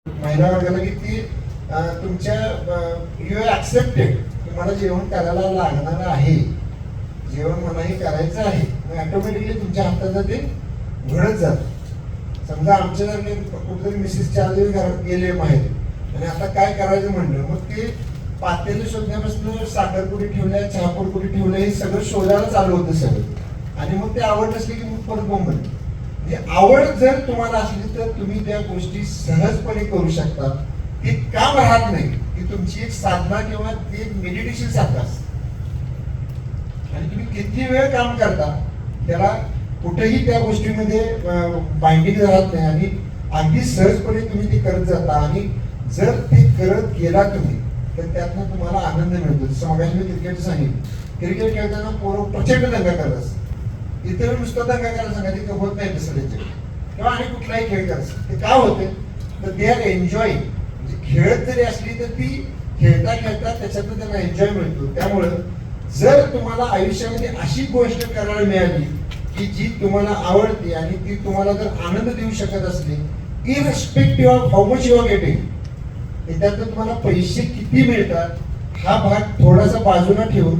महिला वर्गाला की ती तुमच्या यू ऍक्सेप्टेड, तुम्हाला जेवण करायला लागणार आहे, जेवण मलाही करायचं आहे, मग ऑटोमॅटिकली तुमच्या हाताचं ते घडत जातं. समजा आमच्यासारखे कुठेतरी मिसेस 4 दिवस घरात गेले माहीत, आणि आता काय करायचं म्हणलं, मग ते पातेलं शोधण्यापासून साखरपुडी ठेवल्या, चहापूड कुठे ठेवल्या, हे सगळं शोधायला चालू होतं सगळं. आणि मग ते आवड नसली की मग परत बोंब बनते. म्हणजे आवड जर तुम्हाला असली तर तुम्ही त्या गोष्टी सहजपणे करू शकता. ती काम राहत नाही, ती तुमची एक साधना किंवा ती एक मेडिटेशन सारखं असतं. आणि तुम्ही किती वेळ काम करता त्याला कुठेही त्या गोष्टीमध्ये बाइंडिंग राहत नाही, आणि अगदी सहजपणे तुम्ही ते करत जाता. आणि जर ते करत गेला तुम्ही तर त्यातनं तुम्हाला आनंद मिळतो. जसं मगाशी मी क्रिकेट सांगितलं, क्रिकेट खेळताना पोरं प्रचंड दंगा करत असतात. इतर नुसतं दंगा करायला सांगायचं की होत नाही दुसऱ्याचे, किंवा आणि कुठलाही खेळ करायचं. ते काय होते तर दे आर एन्जॉईंग. म्हणजे खेळत जरी असली तर ती खेळता खेळता त्याच्यातून त्यांना एन्जॉय मिळतो. त्यामुळं जर तुम्हाला आयुष्यामध्ये अशी गोष्ट करायला मिळाली की जी तुम्हाला आवडते आणि ती तुम्हाला जर आनंद देऊ शकत असली, irrespective of how much you are getting, त्यातून तुम्हाला पैसे किती मिळतात हा भाग थोडासा बाजूला ठेवून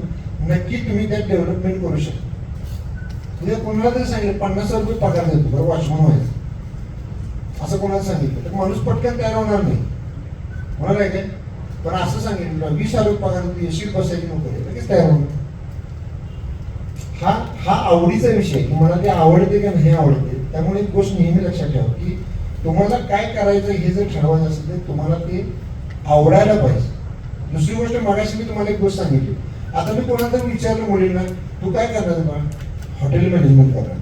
नक्की तुम्ही त्यात डेव्हलपमेंट करू शकता. म्हणजे कोणाला तरी सांगितलं 50,000 रुपये पगार देतो बरं वॉचमन व्हायचं, असं कोणाला सांगितलं तर माणूस पटकन तयार होणार नाही. म्हणाला काय, पण असं सांगितलं 20,000 रुपये पगार देतो, येशील बसायची नोकरी, लगेच तयार होणार. हा आवडीचा विषय की मला ते आवडते का नाही आवडते. त्यामुळे एक गोष्ट नेहमी लक्षात ठेवा की तुम्हाला काय करायचं हे जर ठरवायचं असेल तर तुम्हाला ते आवडायला पाहिजे. दुसरी गोष्ट, मगाशी मी तुम्हाला एक गोष्ट सांगितली. आता मी कोणाला तरी विचारलं मुलींना, तू काय करणार बा? हॉटेल मॅनेजमेंट करणार,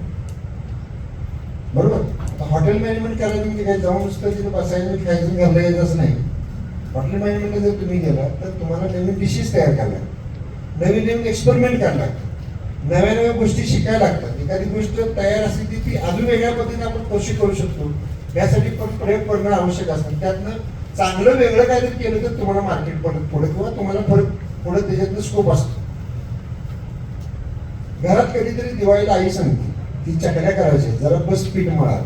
बरोबर? आता हॉटेल मॅनेजमेंट करायचं म्हणजे काय, जाऊन नुसतं तिथे बसायचं खायचं घरला यायचं असं नाही. हॉटेल मॅनेजमेंटला जर तुम्ही गेला तर तुम्हाला नवीन डिशेस तयार करायला, नवीन नवीन एक्सपेरिमेंट करायला लागतात, नव्या नव्या गोष्टी शिकायला लागतात. एखादी गोष्ट तयार असली ती अजून वेगळ्या पद्धतीने आपण कशी करू शकतो यासाठी पण प्रयोग करणं आवश्यक असतं. त्यातनं चांगलं वेगळं काहीतरी केलं तर तुम्हाला मार्केट पुढे किंवा तुम्हाला पुढे त्याच्यातनं स्कोप असतो. घरात कधीतरी दिवाळीला आई सांगते ती चकल्या करायच्या, जरा बस पीठ मळा,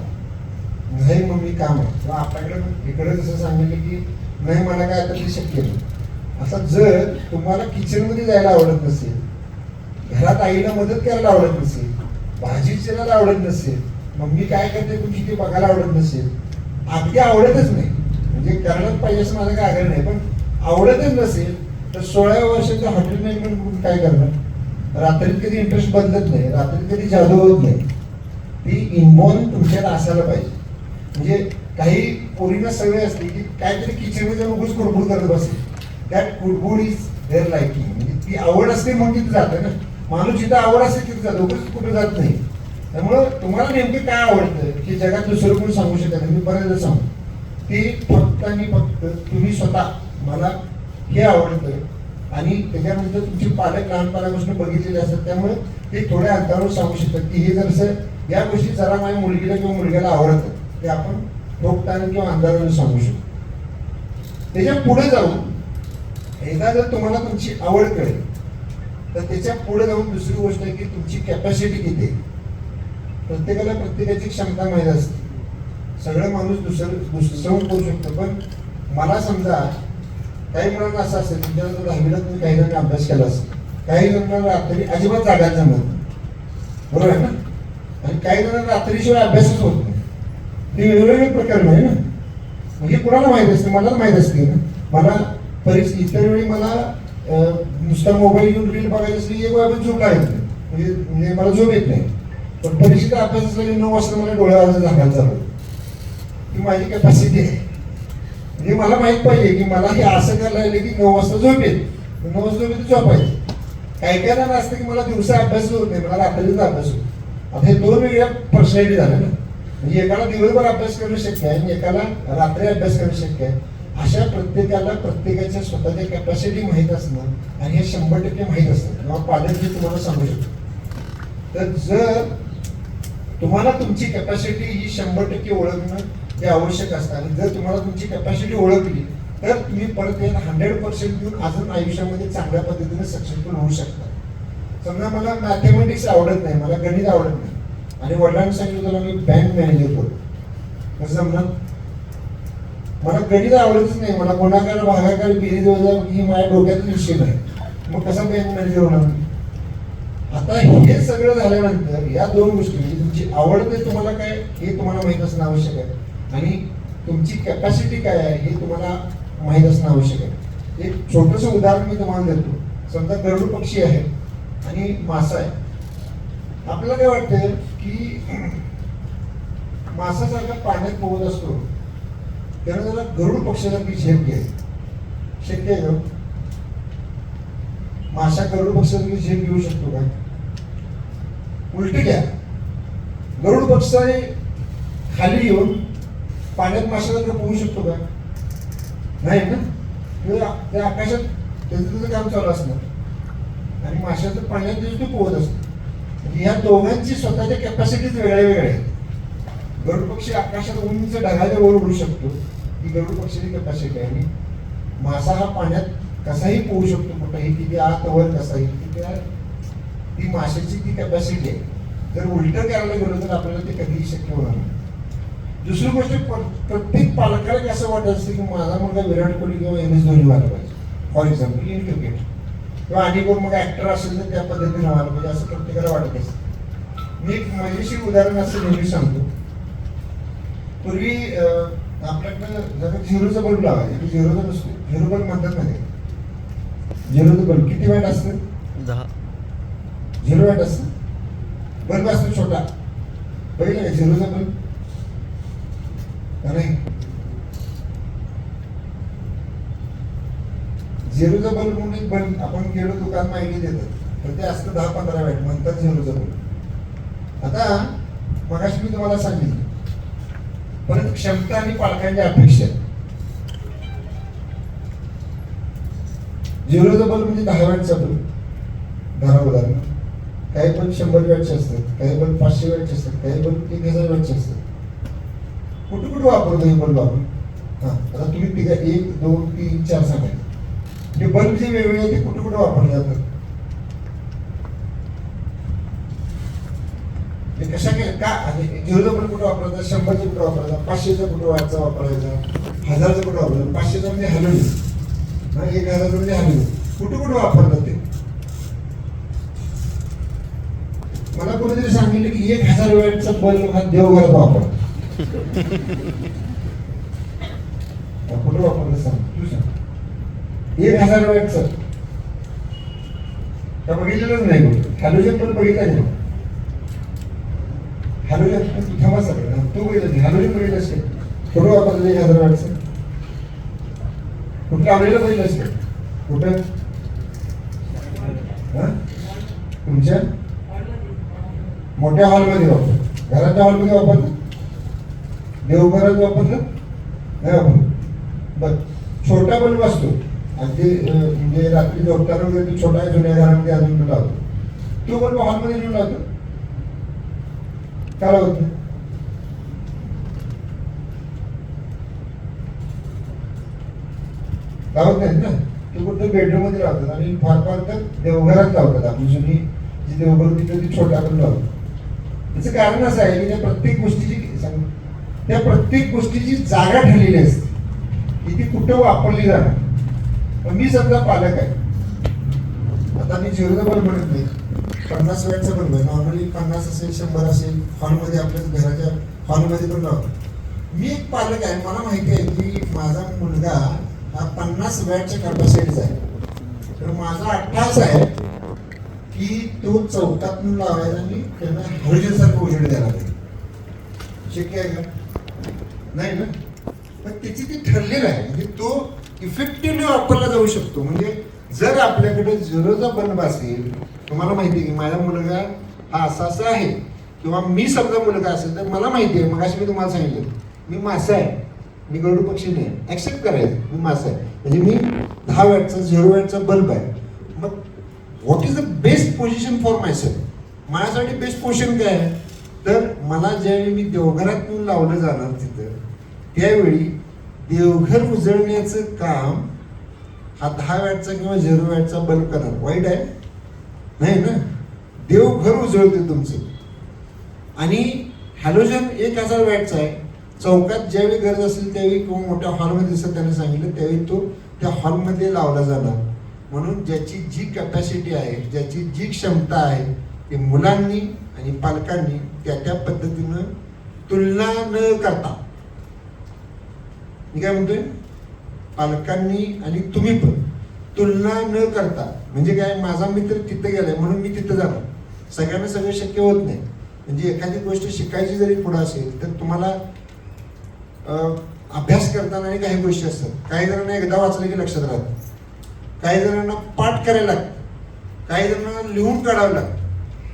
नाही मग मी काम आहे, किंवा आपल्याकडे इकडे जसं सांगितलं की नाही मला काय आता ते शक्य नाही. आता जर तुम्हाला किचनमध्ये जायला आवडत नसेल, घरात आईला मदत करायला आवडत नसेल, भाजी चिरायला आवडत नसेल, मग मी काय करते तुमची ते बघायला आवडत नसेल, अगदी आवडतच नाही म्हणजे करायलाच पाहिजे असं माझं काय आग्रह नाही, पण आवडतच नसेल तर 16व्या वर्षाचं हॉटेल मॅनेजमेंट म्हणून काय करणार? रात्रीत कधी इंटरेस्ट बदलत नाही, रात्रीत कधी जादू होत नाही. ती इनबॉर्न तुमच्यात असायला पाहिजे. म्हणजे काही पोरींना सवय असते की काहीतरी किचनमध्ये उगूच कुडबुड करत बसते, दॅट कुडबुड इज देअर लाईकिंग. म्हणजे ती आवड असते म्हणून तिथे जातं ना. माणूस जिथं आवड असते तिथे जातो, उगूच कुठे जात नाही. त्यामुळं तुम्हाला नेमकं काय आवडतं की जगात दुसरं कोणी सांगू शकत नाही. मी बऱ्याचदा सांगतो ते फक्त आणि फक्त तुम्ही स्वतः, मला हे आवडतं, आणि त्याच्यानंतर तुमचे पालक लहानपणापासून बघितलेले असतात, त्यामुळे ते थोड्या अंतरावर सांगू शकतात की हे जर या गोष्टी जरा माझ्या मुलगीला किंवा मुलग्याला आवडतं, ते आपण ठोकताना किंवा अंधारावर सांगू शकतो. त्याच्या पुढे जाऊन एकदा जर तुम्हाला तुमची आवड कळेल तर त्याच्या पुढे जाऊन दुसरी गोष्ट आहे की तुमची कॅपॅसिटी किती आहे. प्रत्येकाला प्रत्येकाची क्षमता माहीत असते. सगळं माणूस दुसरं करू शकतो, पण मला समजा काही मुलांना असं असेल, तुमच्यानंतर 10वीला तुम्ही काही जणांनी अभ्यास केला असेल, काही जणांना रात्री अजिबात जागा जमत, बरोबर आहे ना, आणि काही जणांना रात्रीशिवाय अभ्यासच होत नाही. हे वेगवेगळे प्रकार नाही ना. म्हणजे कुणाला माहीत असते, मला माहीत असते ना. मला इतर वेळी मला नुसता मोबाईल घेऊन रील बघायची असली एक वेळा झोप लागत नाही, म्हणजे मला झोप येत नाही. पण परीक्षेचा अभ्यास असला की 9 वाजता मला डोळ्यावर झाकायला चालू, ही माझी कॅपॅसिटी आहे. म्हणजे मला माहित पाहिजे की मला हे असं करायला लागले की 9 वाजता झोप येते, 9 वाजता झोपेत झोपायचं. काही काही जण असतं की मला दिवसा अभ्यास होत नाही, मला रात्रीचा अभ्यास होतो. आता हे 2 वेगळ्या पर्सनॅलिटी झाल्या ना. म्हणजे एकाला दिवसभर अभ्यास करणं शक्य आहे आणि एकाला रात्री अभ्यास करणं शक्य आहे. अशा प्रत्येकाला प्रत्येकाच्या स्वतःच्या कॅपॅसिटी माहीत असणं आणि हे 100% माहीत असतं, किंवा पालक हे तुम्हाला सांगू शकतो. तर जर तुम्हाला तुमची कॅपॅसिटी ही 100% ओळखणं हे आवश्यक असतं, आणि जर तुम्हाला तुमची कॅपॅसिटी ओळखली तर तुम्ही परत 100% देऊन अजून आयुष्यामध्ये चांगल्या पद्धतीने सक्सेसफुल होऊ शकता. समजा मला मॅथमॅटिक्स आवडत नाही, मला गणित आवडत नाही, आणि वडिलांनी सांगितलं तुला मी बँक मॅनेजर करतो, कसं जमणार? मला गणित आवडतच नाही, मला गुणाकार भागाकार बेरीज वजा ही माझ्या डोक्यातच विषय नाही, मग कसा बँक मॅनेजर होणार? आता हे सगळं झाल्यानंतर या दोन गोष्टी म्हणजे तुमची आवड ते तुम्हाला काय हे तुम्हाला माहीत असणं आवश्यक आहे आणि तुमची कॅपॅसिटी काय आहे हे तुम्हाला माहीत असणं आवश्यक आहे. एक छोटंसं उदाहरण मी तुम्हाला देतो. समजा गरुड पक्षी आहे आणि मासा आहे. आपल्याला काय वाटतं की मासासारखा पाण्यात पोहत असतो त्याला त्याला गरुड पक्षासारखी झेप घ्यायची, शक्य आहे का? मासा गरुड पक्षासारखी झेप घेऊ शकतो का? उलट घ्या, गरुड पक्षाने खाली येऊन पाण्यात माशासारखं पोहू शकतो का? नाही ना. त्या आकाशात त्याचं काम चालू असणार आणि माशाचं पाण्यात तो पोहत असतो. ह्या दोघांची स्वतःच्या कॅपॅसिटीज वेगळ्या वेगळ्या आहेत. गरुड पक्षी आकाशात उंच ढगाच्या वर उडू शकतो, ही गरुड पक्षीची कॅपॅसिटी आहे. आणि मासा हा पाण्यात कसाही पोहू शकतो, कुठेही, किती आत वर कसाही, ती माशाची ती कॅपॅसिटी आहे. जर उलट करायला गेलो तर आपल्याला ते कधीही शक्य होणार नाही. दुसरी गोष्ट, प्रत्येक पालकाला असं वाटत असते की माझा मुलगा विराट कोहली किंवा MS धोनी व्हायला पाहिजे, फॉर एक्झाम्पल इन क्रिकेट, किंवा आणि कोण मग ऍक्टर असेल तर त्या पद्धतीने व्हायला पाहिजे असं प्रत्येकाला वाटत असतं. मी एक मजेशीर उदाहरण असं नेहमी सांगतो. पूर्वी आपल्याकडं जर झिरोचा बल्ब लावायचा, झिरोचा नसतो, झिरो बल्ब म्हणतात ना, झिरोचं बल्ब किती वॅट असतं? 10. 0 वॅट असतं. बल्ब असतो छोटा, बघितलं का झिरोचा बल्ब? नाही, झिरोचा बल्ब म्हणून एक बल्ब आपण गेलो दुकान माहिती देतात, तर ते असतं 10-15 वॅट, म्हणतात झिरोचा बल्ब. आता मगाशी मी तुम्हाला सांगितलं, परत क्षमता आणि पालकांच्या अपेक्षा. झिरोचा बल्ब म्हणजे 10 वॅटचा बल्ब, 10 उदाहरण. काही बल्ब 100 वॅटचे असतात, काही बल्ब 500 वॅटचे असतात, काही बल्ब 1000 वॅटचे असतात. कुठे कुठे वापरतो हे बल्ब आपण? आता तुम्ही 1, 2, 3, 4 सांगायचे. हे बल्ब जे वेगवेगळे आहेत ते कुठे कुठे वापरले जातात? हे कशा का झिरोचा बल्ब कुठे वापरायचा, 100चा कुठे वापरायचा, 500चा कुठे वाटचा वापरायचा, 1000चा कुठे वापरायचा? 500चा म्हणजे हॅलोजन, 1000चा म्हणजे हॅलोजन. कुठे कुठे वापरतात ते? मला कोणीतरी सांगितलं की 1000 वॅटचा बल्ब हा देवघरात वापरतात. कुठे वापरलं सांग, तू सांग. 1000 वॅटचं का बघितलेलंच नाही कुठे? हॅलोजन पण बघितलं नाही. हॅलोजन तू थांबा सगळं, तू बघितलं हॅलोजन बघितलंस का? कुठं वापरलं 1000 वॅटचं? कुठं लावलेलं बघितलंस का? कुठं? तुमच्या मोठ्या हॉलमध्ये वापरलं, घराच्या हॉलमध्ये वापरलं, देवघरात वापरलं नाही वापरलं. बघ, छोटा बल्ब असतो आणि ते म्हणजे रात्री झोपताना वगैरे तो छोटा जुन्या घरामध्ये अजून लावतो, तो बल्ब हॉलमध्ये नेऊन लावतो. का लावत नाही? लावत नाहीत ना. तो कुठं बेडरूम मध्ये लावतात आणि फार फार तर देवघरात लावतात. आपली जुनी जी देवघर होती ती छोटा बल्ब लावतो. याचं कारण असं आहे की त्या प्रत्येक गोष्टीची जागा ठरलेली असते की ती कुठं वापरली जाणार. पण मी समजा पालक आहे, आता मी झिरोचा बल्ब म्हणत नाही, 50 वॅटचा बल्ब आहे. नॉर्मली 50 असेल, 100 असेल, हॉलमध्ये आपल्या घराच्या हॉलमध्ये पण लावतो. मी एक पालक आहे, मला माहिती आहे की माझा मुलगा हा 50 वॅटच्या कॅपॅसिटीचा आहे. तर माझा अट्टास आहे की तो चौकातून लावायचा आणि त्यांना हळूसारखं उजेड द्यायला पाहिजे. शक्य आहे का? नाही ना. पण त्याची ती ठरलेलं आहे, म्हणजे तो इफेक्टिव्हली वापरला जाऊ शकतो. म्हणजे जर आपल्याकडे झिरोचा बल्ब असेल, तुम्हाला माहिती आहे की माझा मुलगा हा असा असा आहे, किंवा मी समजा मुलगा असेल तर मला माहिती आहे, मगाशी मी तुम्हाला सांगितलं मी मासा आहे, मी गरुड पक्षी नाही, ऍक्सेप्ट करायचं मी मासा आहे. म्हणजे मी 10 वॅटचा 0 वॅटचा बल्ब आहे. मग what is the best position for my self? माझ्यासाठी बेस्ट पोझिशन काय आहे? तर मला ज्यावेळी मी देवघरातून लावलं जाणार तिथं, त्यावेळी देवघर उजळण्याचं काम हा 10 वॅटचा किंवा 0 वॅटचा बल्ब करणार. वाईट आहे? नाही ना. देवघर उजळते तुमचं. आणि हॅलोजन 1000 वॅटचा आहे, चौकात ज्यावेळी गरज असेल त्यावेळी किंवा मोठ्या हॉलमध्ये जसं त्याने सांगितलं त्यावेळी तो त्या हॉलमध्ये लावला जाणार. म्हणून ज्याची जी कॅपॅसिटी आहे, ज्याची जी क्षमता आहे, ते मुलांनी आणि पालकांनी त्या पद्धतीनं तुलना न करता, मी काय म्हणतोय, पालकांनी आणि तुम्ही पण तुलना न करता, म्हणजे काय, माझा मित्र तिथं गेलाय म्हणून मी तिथं जाणार, सगळ्यांना सगळं शक्य होत नाही. म्हणजे एखादी गोष्ट शिकायची जरी पुढं असेल तर तुम्हाला अभ्यास करताना आणि काही गोष्टी असतात. काही जणांना एकदा वाचलं की लक्षात राहतं, काही जणांना पाठ करायला लागतं, काही जणांना लिहून काढावं लागतं.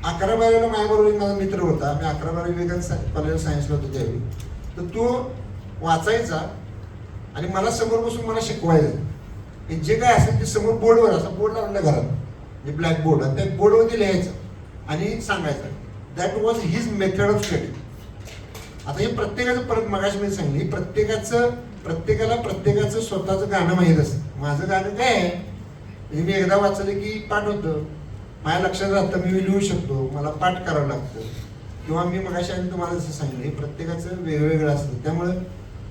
11-12ला माझ्याबरोबर माझा मित्र होता, मी 11-12 विवेकानंद कॉलेज सायन्सला होतो त्यावेळी. तर तो वाचायचा आणि मला समोर बसून मला शिकवायचं. जे काय असेल ते समोर बोर्डवर, असा बोर्ड लावलेला घरात, म्हणजे ब्लॅक बोर्ड, आणि त्या बोर्डवरती लिहायचं आणि सांगायचं. That was his method of study. आता हे प्रत्येकाचं, परत मगाशी मी सांगितलं, प्रत्येकाला प्रत्येकाचं स्वतःचं गाणं माहीत असतं. माझं गाणं काय आहे, म्हणजे मी एकदा वाचलं की पाठ होतं, माझ्या लक्षात राहतं, मी लिहू शकतो, मला पाठ करावं लागतं. किंवा मी मगाशी आणि तुम्हाला जसं सांगितलं, हे प्रत्येकाचं वेगवेगळं असतं. त्यामुळे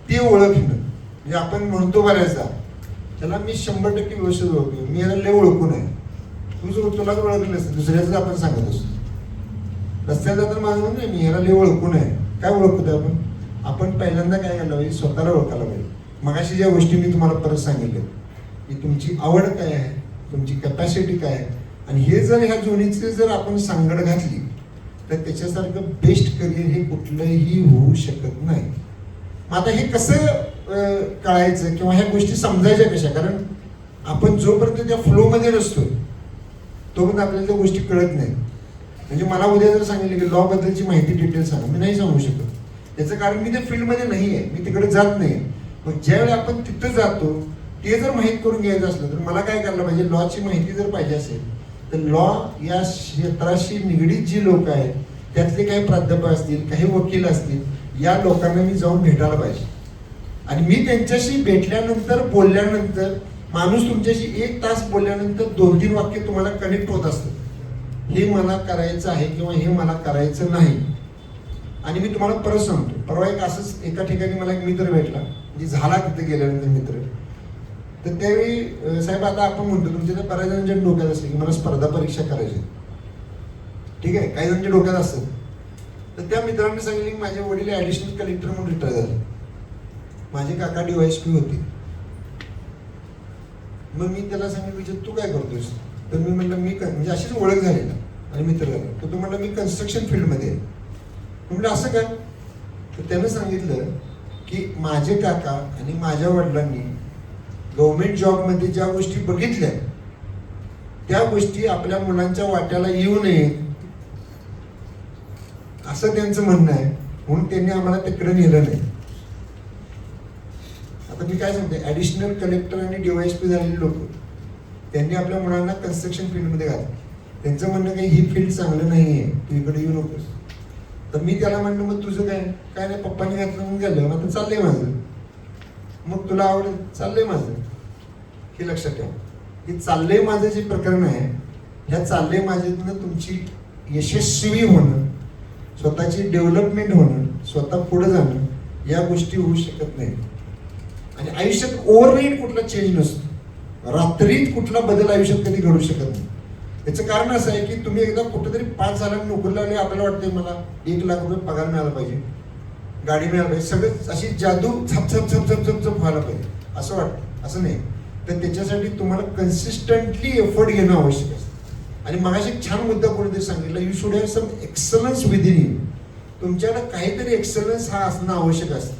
ते ओळखणं, म्हणजे आपण म्हणतो बऱ्याचदा त्याला मी 100% व्यवस्थित ओळखतो, मी याला लय ओळखून आहे. तुलाच ओळखलं नसतं, दुसऱ्याच आपण सांगत असतो. रस्त्याला जाताना माझं म्हणून नाही, मी ह्याला लय ओळखून आहे. काय ओळखतो आपण पहिल्यांदा काय करायला पाहिजे, स्वतःला ओळखायला पाहिजे. मगाशी ज्या गोष्टी मी तुम्हाला परत सांगितल्या की तुमची आवड काय आहे, तुमची कॅपॅसिटी काय आहे, आणि हे जर ह्या जोडीचे जर आपण सांगड घातली तर त्याच्यासारखं बेस्ट करिअर हे कुठलंही होऊ शकत नाही. मग आता हे कसं कळायचं किंवा ह्या गोष्टी समजायच्या कशा, कारण आपण जोपर्यंत त्या फ्लोमध्ये नसतो तोपर्यंत आपल्याला त्या गोष्टी कळत नाही. म्हणजे मला उद्या जर सांगितलं की लॉ बद्दलची माहिती डिटेल सांगा, मी नाही सांगू शकत. त्याचं कारण मी त्या फील्डमध्ये नाही आहे, मी तिकडे जात नाही. मग ज्यावेळी आपण तिथं जातो ते जर माहीत करून घ्यायचं असलं तर मला काय करायला पाहिजे, लॉची माहिती जर पाहिजे असेल तर लॉ या क्षेत्राशी निगडीत जी लोक आहेत त्यातले काही प्राध्यापक असतील, काही वकील असतील, या लोकांना मी जाऊन भेटायला पाहिजे. आणि मी त्यांच्याशी भेटल्यानंतर, बोलल्यानंतर, माणूस तुमच्याशी 1 तास बोलल्यानंतर 2-3 वाक्य तुम्हाला कनेक्ट होत असतं, हे मला करायचं आहे किंवा हे मला करायचं नाही. आणि मी तुम्हाला परत सांगतो, परवा एक असंच एका ठिकाणी मला एक मित्र भेटला, म्हणजे झाला तिथे गेल्यानंतर मित्र. तर त्यावेळी साहेब आता आपण म्हणतो तुमच्या त्या बऱ्याच जणांच्या डोक्यात असते की मला स्पर्धा परीक्षा करायची, ठीक आहे, काही जणांच्या डोक्यात असतं. तर त्या मित्रांनी सांगितले की माझे वडील ॲडिशनल कलेक्टर म्हणून रिटायर झाले, माझे काका DYSP होते. मग मी त्याला सांगितलं तू काय करतोस, तर मी म्हटलं मी म्हणजे अशीच ओळख झाली ना आणि मित्र झाला. तर तो म्हटला मी कन्स्ट्रक्शन फील्डमध्ये आहे. म्हटलं असं काय, तर त्यानं सांगितलं की माझे काका आणि माझ्या वडिलांनी गव्हर्नमेंट जॉबमध्ये ज्या गोष्टी बघितल्या त्या गोष्टी आपल्या मुलांच्या वाट्याला येऊ नये असं त्यांचं म्हणणं आहे, म्हणून त्यांनी आम्हाला तिकडे नेलं नाही. आता मी काय सांगते, ॲडिशनल कलेक्टर आणि DYSP झालेले लोक त्यांनी आपल्या मुलांना कन्स्ट्रक्शन फील्डमध्ये घातलं. त्यांचं म्हणणं काही ही फील्ड चांगलं नाही आहे, तू इकडे येऊ नकोस. तर मी त्याला म्हणलं मग तुझं काय नाही, पप्पांनी घातलं म्हणून गेलं, मग आता चाललंय माझं. मग तुला आवडेल, चाललंय माझं. हे लक्षात ठेवा, हे चाललंय माझं जे प्रकरण आहे, ह्या चाललंय माझ्यातनं तुमची यशस्वी होणं, स्वतःची डेव्हलपमेंट होणं, स्वतः पुढे जाणं, या गोष्टी होऊ शकत नाही. आणि आयुष्यात ओव्हरनाईट कुठला चेंज नसतो, रात्रीत कुठला बदल आयुष्यात कधी घडू शकत नाही. याचं कारण असं आहे की तुम्ही एकदा कुठेतरी पास झाला, नोकरी लागली, आपल्याला वाटते मला 1 लाख रुपये पगार मिळाला पाहिजे, गाडी मिळाली पाहिजे, सगळं अशी जादू झप झप झप झप झप झप व्हायला पाहिजे असं वाटतं. असं नाही. तर त्याच्यासाठी तुम्हाला कन्सिस्टंटली एफर्ट घेणं आवश्यक असतं. आणि मगाशी एक छान मुद्दा कोणीतरी सांगितलं, you should have some excellence within you. तुमच्याकडे काहीतरी एक्सलन्स हा असणं आवश्यक असतं.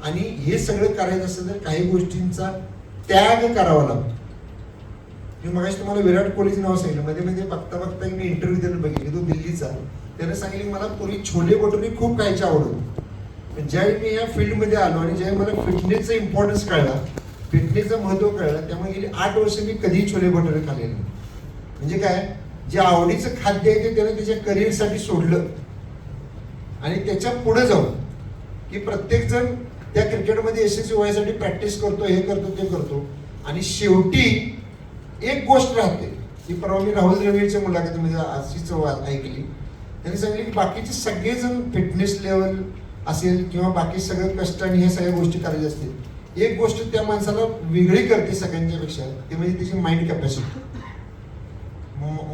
आणि हे सगळं करायचं असेल तर काही गोष्टींचा त्याग करावा लागतो. मी मगाशी तुम्हाला विराट कोहलीचं नाव सांगितलं, मध्ये बघता बघता मी इंटरव्ह्यू त्याला बघितली, तो दिल्लीचा. त्याने सांगितले मला पूर्वी छोले भटुरे खूप खायची आवड होती, पण ज्यावेळी मी या फील्डमध्ये आलो आणि ज्यावेळी मला फिटनेसचा इम्पॉर्टन्स कळला, फिटनेसचं महत्त्व कळलं, त्यामुळे गेली 8 वर्ष मी कधीही छोले भटुरे खाल्ले नाही. म्हणजे काय, जे आवडीचं खाद्य आहे ते त्याने त्याच्या करिअरसाठी सोडलं आणि त्याच्या पुढे जाऊन की प्रत्येकजण त्या क्रिकेटमध्ये यशस्वी व्हायसाठी प्रॅक्टिस करतो, हे करतो, ते करतो, आणि शेवटी एक गोष्ट राहते की परवा मी राहुल द्रविडच्या मुलाखतीमध्ये अशीच ऐकली. त्यांनी सांगितले की बाकीचे सगळेजण फिटनेस लेवल, असेल किंवा बाकी सगळं कष्ट आणि ह्या सगळ्या गोष्टी करायच्या असतील, एक गोष्ट त्या माणसाला वेगळी करते सगळ्यांच्या पेक्षा, ते म्हणजे त्याची माइंड कॅपॅसिटी.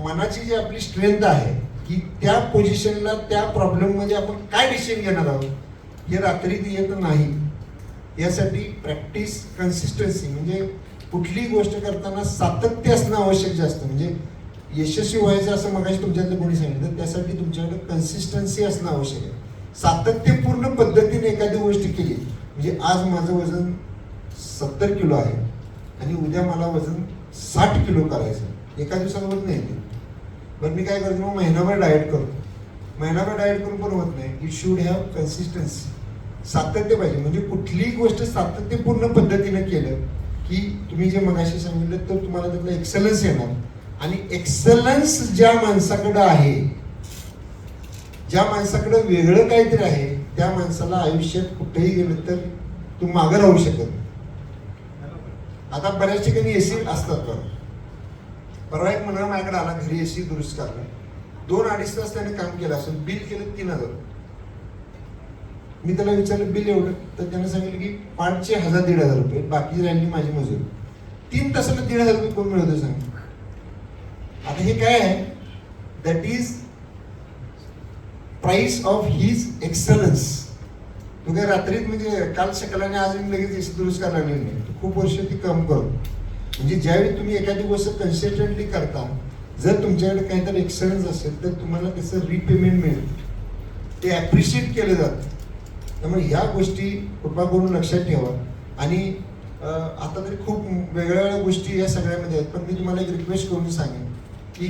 मनाची जी आपली स्ट्रेंथ आहे की त्या पोझिशनला त्या प्रॉब्लेम मध्ये आपण काय डिसिजन घेणार आहोत हे रात्री येत नाही. यासाठी प्रॅक्टिस, कन्सिस्टन्सी, म्हणजे कुठलीही गोष्ट करताना सातत्य असणं आवश्यक जास्त. म्हणजे यशस्वी व्हायचं असं मगाशी तुमच्यातलं कोणी सांगितलं, त्यासाठी तुमच्याकडे कन्सिस्टन्सी असणं आवश्यक आहे. सातत्यपूर्ण पद्धतीने एखादी गोष्ट केली, म्हणजे आज माझं वजन 70 किलो आहे आणि उद्या मला वजन 60 किलो करायचं, एका दिवसात होत नाही ते. पण मी काय करतो, मग महिनाभर डाएट करतो. महिनाभर डाएट करून पण होत नाही. इट शुड हॅव कन्सिस्टन्सी, सातत्य पाहिजे. म्हणजे कुठलीही गोष्ट सातत्यपूर्ण पद्धतीने केलं की तुम्ही जे मगाशी सांगितलं तर तुम्हाला त्यातलं एक्सलन्स येणार. आणि एक्सलन्स ज्या माणसाकडे आहे, ज्या माणसाकडे वेगळं काहीतरी आहे, त्या माणसाला आयुष्यात कुठेही गेलं तर तू मागं राहू शकत. आता बऱ्याच ठिकाणी एसी असतात. परवा एक मुलगा माझ्याकडे आला, घरी एसी दुरुस्त करला. 2-2.5 तास त्याने काम केलं असेल, बिल केलं 3000. मी त्याला विचारलं बिल एवढं, तर त्याने सांगितलं की पार्टचे 1000-1500 रुपये, बाकी राहिली माझी मजुरी. 3 तासाला 1500 रुपये कोण मिळवतं सांग. आता हे काय आहे, that is price of his excellence. तू काय रात्रीत म्हणजे काल सकाळने आज लगेच एसी दुरुस्त करायला लागली नाही, तू खूप वर्ष ती काम करतो. म्हणजे ज्यावेळी तुम्ही एखादी गोष्ट कन्सिस्टंटली करता, जर तुमच्याकडे काहीतरी एक्सलन्स असेल तर तुम्हाला त्याचं रिपेमेंट मिळेल, ते ॲप्रिशिएट केलं जातं. त्यामुळे ह्या गोष्टी कृपा करून लक्षात ठेवा. आणि आता तरी खूप वेगळ्या गोष्टी या सगळ्यामध्ये आहेत, पण मी तुम्हाला एक रिक्वेस्ट करून सांगेन की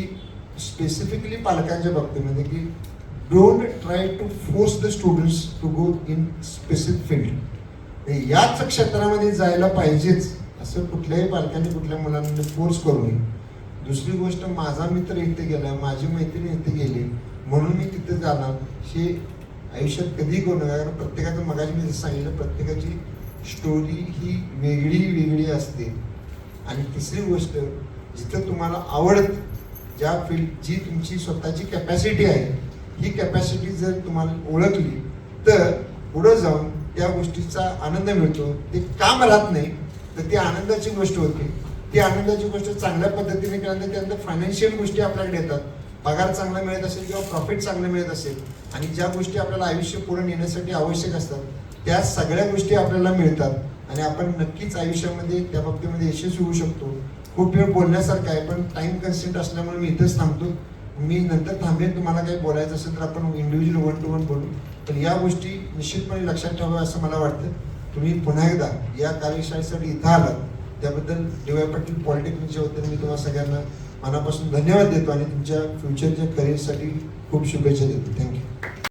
स्पेसिफिकली पालकांच्या बाबतीमध्ये की don't try to force the students to go in specific field. याच क्षेत्रामध्ये जायला पाहिजेच असं कुठल्याही पालकांनी कुठल्या मुलांना फोर्स करू नये. दुसरी गोष्ट, माझा मित्र इथे गेला, माझी मैत्रीण इथे गेली म्हणून मी तिथे जाणार, हे आयुष्यात कधीही करू नका. कारण प्रत्येकाचं, मगाशी मी जसं सांगितलं, प्रत्येकाची स्टोरी ही वेगळी वेगळी असते. आणि तिसरी गोष्ट, जिथं तुम्हाला आवडत, ज्या फील्ड, जी तुमची स्वतःची कॅपॅसिटी आहे, ही कॅपॅसिटी जर तुम्हाला ओळखली तर पुढं जाऊन त्या गोष्टीचा आनंद मिळतो. ते काम राहत नाही तर ती आनंदाची गोष्ट होते. ती आनंदाची गोष्ट चांगल्या पद्धतीने केल्यानंतर त्यानंतर फायनान्शियल गोष्टी आपल्याकडे येतात. पगार चांगला मिळत असेल किंवा प्रॉफिट चांगलं मिळत असेल आणि ज्या गोष्टी आपल्याला आयुष्य पुढे नेण्यासाठी आवश्यक असतात त्या सगळ्या गोष्टी आपल्याला मिळतात आणि आपण नक्कीच आयुष्यामध्ये त्या बाबतीमध्ये यशस्वी होऊ शकतो. खूप वेळ बोलण्यासारखं आहे, पण टाइम कन्स्टेंट असल्यामुळे मी इथंच थांबतो. मी नंतर थांबेन, तुम्हाला काही बोलायचं असेल तर आपण इंडिव्हिज्युअल 1-to-1 बोलू. पण या गोष्टी निश्चितपणे लक्षात ठेवा असं मला वाटतं. तुम्ही पुन्हा एकदा या कार्यशाळेसाठी इथं आलात त्याबद्दल डी.वाय. पाटील पॉलिटेक्निकच्या वतीने मी तुम्हाला सगळ्यांना मनापासून धन्यवाद देतो आणि तुमच्या फ्युचरच्या करिअरसाठी खूप शुभेच्छा देतो. थँक्यू.